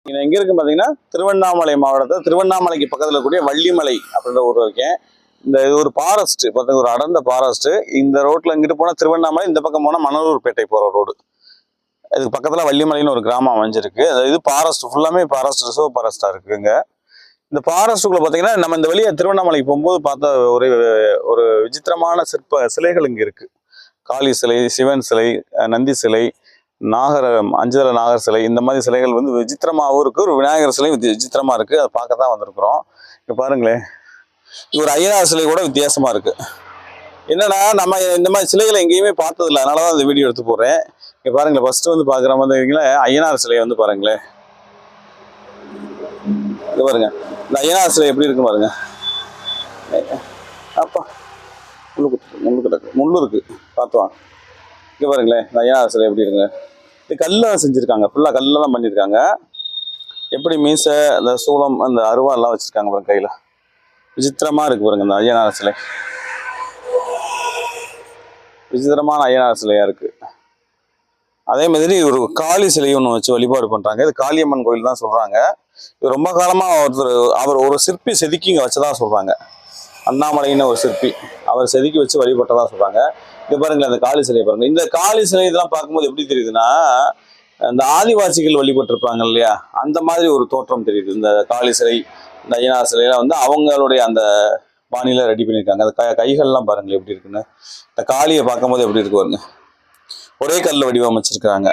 எங்க இருக்கு பாத்தீங்கன்னா திருவண்ணாமலை மாவட்டத்தில் திருவண்ணாமலைக்கு பக்கத்துல கூடிய வள்ளிமலை அப்படின்ற ஊர்ல இருக்கேன். இந்த இது ஒரு ஃபாரஸ்ட் பார்த்தீங்கன்னா ஒரு அடர்ந்த ஃபாரஸ்ட். இந்த ரோட்ல இங்கிட்டு போனா திருவண்ணாமலை, இந்த பக்கம் போனா மணலூர்பேட்டை போற ரோடு. இதுக்கு பக்கத்துல வள்ளிமலைன்னு ஒரு கிராமம் அமைஞ்சிருக்கு. இது ஃபாரஸ்ட் ஃபுல்லாமே ஃபாரஸ்ட் ரிசர்வ் ஃபாரஸ்டா இருக்குங்க. இந்த ஃபாரஸ்ட்டுக்குள்ள பாத்தீங்கன்னா நம்ம இந்த வெளியே திருவண்ணாமலைக்கு போகும்போது பார்த்த ஒரு ஒரு விசித்திரமான சிலைகள் இங்க இருக்கு. காளி சிலை, சிவன் சிலை, நந்தி சிலை, அஞ்சல நாகர் சிலை, இந்த மாதிரி சிலைகள் வந்து விசித்திரமாகவும் இருக்கு. ஒரு விநாயகர் சிலை விசித்திரமா இருக்கு. அதை பார்க்க தான் வந்திருக்கிறோம். இங்க பாருங்களேன், ஒரு ஐயனார் சிலை கூட வித்தியாசமா இருக்கு. என்னன்னா நம்ம இந்த மாதிரி சிலைகளை எங்கேயுமே பார்த்ததில்ல, அதனாலதான் இந்த வீடியோ எடுத்து போடுறேன். இங்க பாருங்களேன், ஃபர்ஸ்ட் வந்து பாக்குற மாதிரி ஐயனார் சிலையை வந்து பாருங்களேன். இங்க பாருங்க, இந்த ஐயனார் சிலை எப்படி இருக்கு பாருங்க. அப்பா முள்ளு இருக்கு, பார்த்துவான். இங்க பாருங்களேன், இந்த ஐயனார் சிலை எப்படி இருக்குங்க. இது கல்ல செஞ்சிருக்காங்க, ஃபுல்லா கல்ல தான் பண்ணியிருக்காங்க. எப்படி மீசை, அந்த சூளம், அந்த அருவா எல்லாம் வச்சிருக்காங்க பாருங்க கையில. விசித்திரமா இருக்கு பாருங்க இந்த ஐயனார் சிலை. விசித்திரமான ஐயனார் சிலையா இருக்கு. அதே மாதிரி ஒரு காளி சிலை ஒன்று வச்சு வழிபாடு பண்றாங்க. இது காளியம்மன் கோயில் தான் சொல்றாங்க. இது ரொம்ப காலமா அவர் ஒரு சிற்பி செதுக்கி இங்க வச்சதா சொல்றாங்க. அண்ணாமலைன்னு ஒரு சிற்பி, அவர் செதுக்கி வச்சு வழிபட்டதா சொல்றாங்க. இங்க பாருங்களேன், அந்த காளி சிலையை பாருங்க. இந்த காளி சிலை இதெல்லாம் பார்க்கும்போது எப்படி தெரியுதுன்னா, இந்த ஆதிவாசிகள் வழிபட்டிருப்பாங்க இல்லையா, அந்த மாதிரி ஒரு தோற்றம் தெரியுது. இந்த காளி சிலை, இந்த ஐயனார் சிலையெல்லாம் வந்து அவங்களுடைய அந்த பாணியில ரெடி பண்ணியிருக்காங்க. அந்த கைகள்லாம் பாருங்களேன் எப்படி இருக்குன்னு. இந்த காளியை பார்க்கும்போது எப்படி இருக்கு பாருங்க, ஒரே கல்ல வடிவமைச்சிருக்காங்க.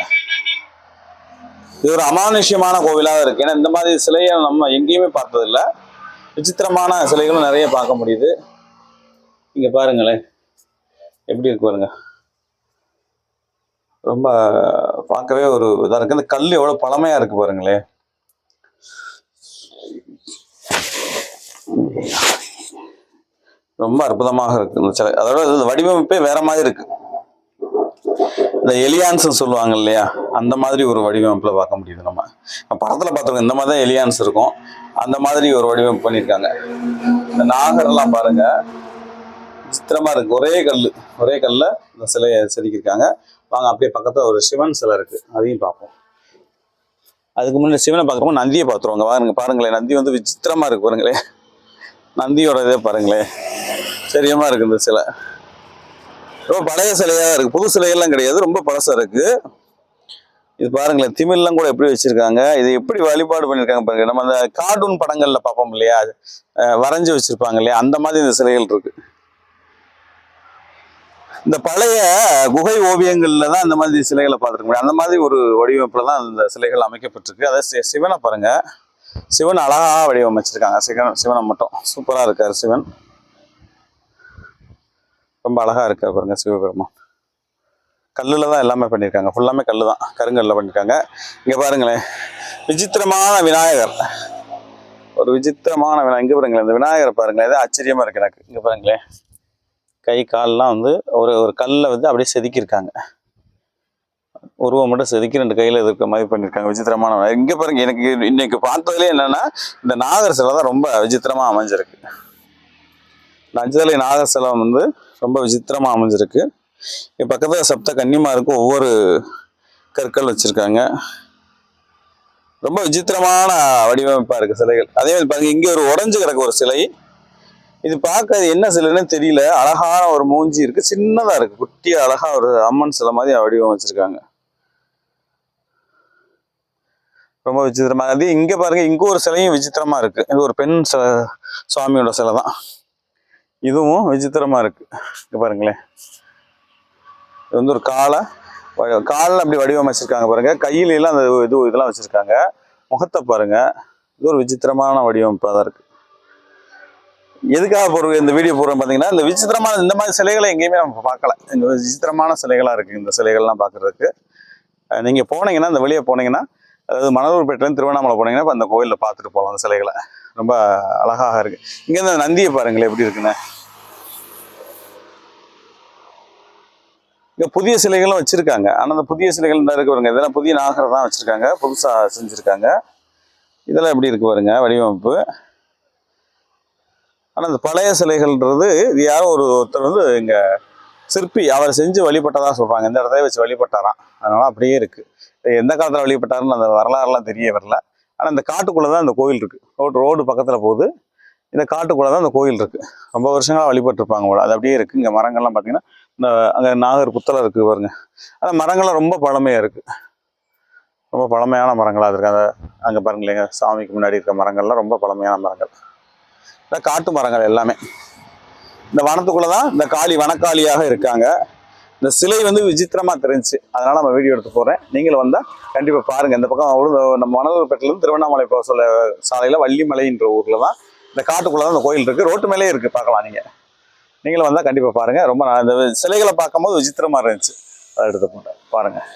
இது ஒரு அமானுஷ்யமான கோவிலாக இருக்கு. ஏன்னா இந்த மாதிரி சிலையை நம்ம எங்கேயுமே பார்த்ததில்லை. விசித்திரமான சிலைகளும் நிறைய பார்க்க முடியுது. இங்க பாருங்களேன் எப்படி இருக்கு பாருங்க. ரொம்ப பார்க்கவே ஒரு இதா இருக்கு. இந்த கல் எவ்வளவு பழமையா இருக்கு பாருங்களேன். ரொம்ப அற்புதமாக இருக்கு இந்த சிலை. அதோட வடிவமைப்பே வேற மாதிரி இருக்கு. இந்த எலியான்ஸ் சொல்லுவாங்க இல்லையா, அந்த மாதிரி ஒரு வடிவமைப்புல பார்க்க முடியுது. நம்ம படத்துல பார்த்துருக்கோம், இந்த மாதிரி தான் எலியான்ஸ் இருக்கும். அந்த மாதிரி ஒரு வடிவமைப்பு பண்ணியிருக்காங்க. இந்த நாகரெல்லாம் பாருங்க, விசித்திரமா இருக்கு. ஒரே கல்ல இந்த சிலையை செதுக்கியிருக்காங்க. வாங்க அப்படியே பக்கத்துல ஒரு சிவன் சிலை இருக்கு, அதையும் பார்ப்போம். அதுக்கு முன்னாடி சிவனை பார்க்குறப்போ நந்தியை பார்த்துருவாங்க. பாருங்களேன், நந்தி வந்து விசித்திரமா இருக்கு பாருங்களேன். நந்தியோட இதே பாருங்களேன், சரியமா இருக்கு இந்த சிலை. ரொம்ப பழைய சிலையா இருக்கு, புது சிலைகள்லாம் கிடையாது, ரொம்ப பழசா இருக்கு. இது பாருங்களேன், திமில்லாம் கூட எப்படி வச்சிருக்காங்க. இது எப்படி வழிபாடு பண்ணியிருக்காங்க பாருங்க. நம்ம அந்த கார்ட்டூன் படங்கள்ல பார்ப்போம் இல்லையா, வரைஞ்சி வச்சிருப்பாங்க இல்லையா, அந்த மாதிரி இந்த சிலைகள் இருக்கு. இந்த பழைய குகை ஓவியங்கள்ல தான் இந்த மாதிரி சிலைகளை பார்த்துருக்க முடியும். அந்த மாதிரி ஒரு வடிவமைப்புல தான் இந்த சிலைகள் அமைக்கப்பட்டிருக்கு. அதாவது சிவனை பாருங்க, சிவன் அழகா வடிவமைச்சிருக்காங்க. சிவனை மட்டும் சூப்பரா இருக்காரு சிவன், ரொம்ப அழகா இருக்காரு பாருங்க சிவபெருமான். கல்லுல தான் எல்லாமே பண்ணியிருக்காங்க, ஃபுல்லாமே கல்லு தான், கருங்கல்ல பண்ணியிருக்காங்க. இங்க பாருங்களேன், விசித்திரமான விநாயகர், ஒரு விசித்திரமான விநாயகர். இங்க பாருங்களேன், இந்த விநாயகரை பாருங்களேன், இது ஆச்சரியமா இருக்கு எனக்கு. இங்க பாருங்களேன், கை கால்லாம் வந்து ஒரு கல்லை வந்து அப்படியே செதுக்கியிருக்காங்க. உருவம் மட்டும் செதுக்கி 2 கையில இருக்கிற மாதிரி பண்ணியிருக்காங்க. விசித்திரமான. இங்க பாருங்க, எனக்கு இன்னைக்கு பார்த்ததுலேயே என்னன்னா, இந்த நாகர் சிலை தான் ரொம்ப விசித்திரமா அமைஞ்சிருக்கு. இந்த அஞ்சலை நாகர் சிலை வந்து ரொம்ப விசித்திரமா அமைஞ்சிருக்கு. பக்கத்துல சப்த கன்னிமாருக்கு ஒவ்வொரு கற்கள் வச்சிருக்காங்க. ரொம்ப விசித்திரமான வடிவமைப்பா இருக்கு சிலைகள். அதே மாதிரி பாருங்க, இங்க ஒரு உடைஞ்சு கிடக்கு ஒரு சிலை. இது பார்க்க என்ன சிலைன்னு தெரியல. அழகான ஒரு மூஞ்சி இருக்கு, சின்னதா இருக்கு, குட்டியா அழகா ஒரு அம்மன் சிலை மாதிரி வடிவம் வச்சிருக்காங்க. ரொம்ப விசித்திரமா. அது இங்க பாருங்க, இங்க ஒரு சிலையும் விசித்திரமா இருக்கு. இது ஒரு பெண் சுவாமியோட சிலை தான், இதுவும் விசித்திரமா இருக்கு. இங்க பாருங்களேன், இது வந்து ஒரு காலில் அப்படி வடிவமைச்சிருக்காங்க பாருங்க. கையில எல்லாம் அந்த இதெல்லாம் வச்சிருக்காங்க. முகத்தை பாருங்க, இது ஒரு விசித்திரமான வடிவமைப்பாக தான் இருக்கு. எதுக்காக இந்த வீடியோ போடுறோம் பார்த்தீங்கன்னா, இந்த விசித்திரமான இந்த மாதிரி சிலைகளை எங்கேயுமே நம்ம பார்க்கல. இந்த விசித்திரமான சிலைகளாக இருக்கு இந்த சிலைகள்லாம் பார்க்கறதுக்கு. நீங்க போனீங்கன்னா, இந்த வெளியே போனீங்கன்னா, அதாவது மணலூர்பேட்டிலேருந்து திருவண்ணாமலை போனீங்கன்னா அந்த கோயிலில் பார்த்துட்டு போகலாம் அந்த சிலைகளை. ரொம்ப அழகாக இருக்கு. இங்க இந்த நந்தியை பாருங்களேன் எப்படி இருக்குன்னு. இங்க புதிய சிலைகளும் வச்சிருக்காங்க. ஆனா அந்த புதிய சிலைகள் தான் இருக்கு பாருங்க. இதெல்லாம் புதிய நாகர் தான் வச்சிருக்காங்க, புதுசா செஞ்சிருக்காங்க. இதெல்லாம் எப்படி இருக்கு பாருங்க வடிவமைப்பு. ஆனா இந்த பழைய சிலைகள்ன்றது இது யாரோ ஒருத்தர் வந்து இங்க சிற்பி, அவர் செஞ்சு வழிபட்டதா சொல்றாங்க. இந்த இடத்த வச்சு வழிபட்டாராம், அதனால அப்படியே இருக்கு. எந்த காலத்துல வழிபட்டாருன்னு அந்த வரலாறுலாம் தெரிய வரல. ஆனால் இந்த காட்டுக்குள்ளே தான் இந்த கோயில் இருக்குது. ரோடு பக்கத்தில் போகுது. இந்த காட்டுக்குள்ளே தான் இந்த கோயில் இருக்குது. ரொம்ப வருஷங்களாக வழிபட்டுருப்பாங்க போல. அது அப்படியே இருக்குது. இங்கே மரங்கள்லாம் பார்த்தீங்கன்னா இந்த அங்கே நாகர் புத்தளம் இருக்குது பாருங்க. ஆனால் மரங்கள்லாம் ரொம்ப பழமையாக இருக்குது. ரொம்ப பழமையான மரங்களாக இருக்குது. அதை அங்கே பாருங்களேங்க, சாமிக்கு முன்னாடி இருக்க மரங்கள்லாம் ரொம்ப பழமையான மரங்கள். இந்த காட்டு மரங்கள் எல்லாமே இந்த வனத்துக்குள்ளே தான் இந்த காளி வனக்காளியாக இருக்காங்க. இந்த சிலை வந்து விசித்திரமாக தெரிஞ்சு, அதனால் நம்ம வீடியோ எடுத்து போகிறேன். நீங்களும் வந்தால் கண்டிப்பாக பாருங்கள். இந்த பக்கம் நம்ம மணலூர்பேட்டிலேருந்து திருவண்ணாமலை போக சொல்ல சாலையில் வள்ளிமலைன்ற ஊரில் தான் இந்த காட்டுக்குள்ளே தான் இந்த கோயில் இருக்குது. ரோட்டு மேலே இருக்குது, பார்க்கலாம். நீங்களும் வந்தால் கண்டிப்பாக பாருங்கள். ரொம்ப இந்த சிலைகளை பார்க்கும்போது விசித்திரமாக இருந்துச்சு. அதை எடுத்து போட்டேன் பாருங்கள்.